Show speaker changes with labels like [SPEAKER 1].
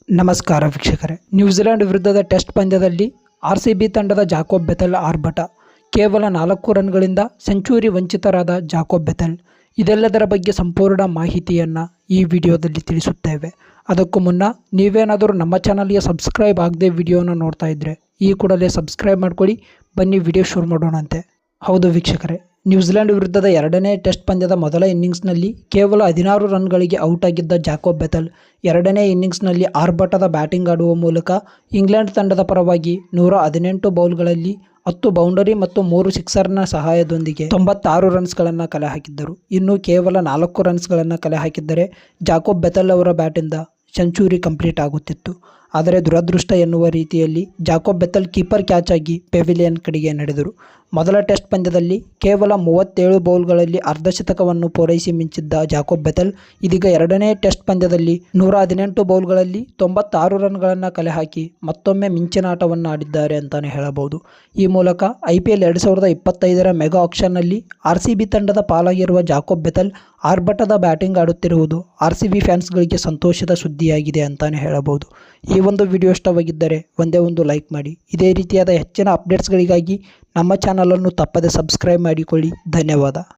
[SPEAKER 1] ನಮಸ್ಕಾರ ವೀಕ್ಷಕರೇ, ನ್ಯೂಜಿಲೆಂಡ್ ವಿರುದ್ಧದ ಟೆಸ್ಟ್ ಪಂದ್ಯದಲ್ಲಿ ಆರ್ಸಿಬಿ ತಂಡದ ಜಾಕೋಬ್ ಬೆಥೆಲ್ ಆರ್ಭಟ. ಕೇವಲ 4 ರನ್ಗಳಿಂದ ಸೆಂಚುರಿ ವಂಚಿತರಾದ ಜಾಕೋಬ್ ಬೆಥೆಲ್. ಇದೆಲ್ಲದರ ಬಗ್ಗೆ ಸಂಪೂರ್ಣ ಮಾಹಿತಿಯನ್ನು ಈ ವಿಡಿಯೋದಲ್ಲಿ ತಿಳಿಸುತ್ತೇವೆ. ಅದಕ್ಕೂ ಮುನ್ನ ನೀವೇನಾದರೂ ನಮ್ಮ ಚಾನಲ್ಗೆ ಸಬ್ಸ್ಕ್ರೈಬ್ ಆಗದೆ ವಿಡಿಯೋನ ನೋಡ್ತಾ ಇದ್ದರೆ ಈ ಕೂಡಲೇ ಸಬ್ಸ್ಕ್ರೈಬ್ ಮಾಡ್ಕೊಳ್ಳಿ. ಬನ್ನಿ ವಿಡಿಯೋ ಶುರು ಮಾಡೋಣಂತೆ. ಹೌದು ವೀಕ್ಷಕರೇ, ನ್ಯೂಜಿಲೆಂಡ್ ವಿರುದ್ಧದ 2ನೇ ಟೆಸ್ಟ್ ಪಂದ್ಯದ ಮೊದಲ ಇನ್ನಿಂಗ್ಸ್ನಲ್ಲಿ ಕೇವಲ 16 ರನ್ಗಳಿಗೆ ಔಟ್ ಆಗಿದ್ದ ಜಾಕೋಬ್ ಬೆಥೆಲ್ 2ನೇ ಇನ್ನಿಂಗ್ಸ್ನಲ್ಲಿ ಆರ್ಭಟದ ಬ್ಯಾಟಿಂಗ್ ಆಡುವ ಮೂಲಕ ಇಂಗ್ಲೆಂಡ್ ತಂಡದ ಪರವಾಗಿ 118 ಬೌಲ್ಗಳಲ್ಲಿ 10 ಬೌಂಡರಿ ಮತ್ತು 3 ಸಿಕ್ಸರ್ನ ಸಹಾಯದೊಂದಿಗೆ 96 ರನ್ಸ್ಗಳನ್ನು ಕಲೆ ಹಾಕಿದ್ದರು. ಇನ್ನು ಕೇವಲ 4 ರನ್ಸ್ಗಳನ್ನು ಕಲೆ ಹಾಕಿದ್ದರೆ ಜಾಕೋಬ್ ಬೆಥೆಲ್ ಅವರ ಬ್ಯಾಟಿಂದ ಸೆಂಚುರಿ ಕಂಪ್ಲೀಟ್ ಆಗುತ್ತಿತ್ತು. ಆದರೆ ದುರದೃಷ್ಟ ಎನ್ನುವ ರೀತಿಯಲ್ಲಿ ಜಾಕೋಬ್ ಬೆಥೆಲ್ ಕೀಪರ್ ಕ್ಯಾಚ್ ಆಗಿ ಪೆವಿಲಿಯನ್ ಕಡೆಗೆ ನಡೆದರು. ಮೊದಲ ಟೆಸ್ಟ್ ಪಂದ್ಯದಲ್ಲಿ ಕೇವಲ 37 ಬೌಲ್ಗಳಲ್ಲಿ ಅರ್ಧಶತಕವನ್ನು ಪೂರೈಸಿ ಮಿಂಚಿದ್ದ ಜಾಕೋಬ್ ಬೆಥೆಲ್ ಇದೀಗ 2ನೇ ಟೆಸ್ಟ್ ಪಂದ್ಯದಲ್ಲಿ 118 ಬೌಲ್ಗಳಲ್ಲಿ 96 ರನ್ಗಳನ್ನು ಕಲೆ ಹಾಕಿ ಮತ್ತೊಮ್ಮೆ ಮಿಂಚಿನ ಆಟವನ್ನು ಆಡಿದ್ದಾರೆ ಅಂತಾನೆ ಹೇಳಬಹುದು. ಈ ಮೂಲಕ IPL 2025ರ ಮೆಗಾ ಆಕ್ಷನ್ನಲ್ಲಿ RCB ತಂಡದ ಪಾಲಾಗಿರುವ ಜಾಕೋಬ್ ಬೆಥೆಲ್ ಆರ್ಭಟದ ಬ್ಯಾಟಿಂಗ್ ಆಡುತ್ತಿರುವುದು RCB ಫ್ಯಾನ್ಸ್ಗಳಿಗೆ ಸಂತೋಷದ ಸುದ್ದಿಯಾಗಿದೆ ಅಂತಾನೆ ಹೇಳಬಹುದು. ಈ ಒಂದು ವಿಡಿಯೋ ಇಷ್ಟವಾಗಿದ್ದರೆ ಒಂದೇ ಒಂದು ಲೈಕ್ ಮಾಡಿ. ಇದೇ ರೀತಿಯಾದ ಹೆಚ್ಚಿನ ಅಪ್ಡೇಟ್ಸ್ಗಳಿಗಾಗಿ ನಮ್ಮ ಚಾನಲನ್ನು ತಪ್ಪದೆ ಸಬ್ಸ್ಕ್ರೈಬ್ ಮಾಡಿಕೊಳ್ಳಿ. ಧನ್ಯವಾದ.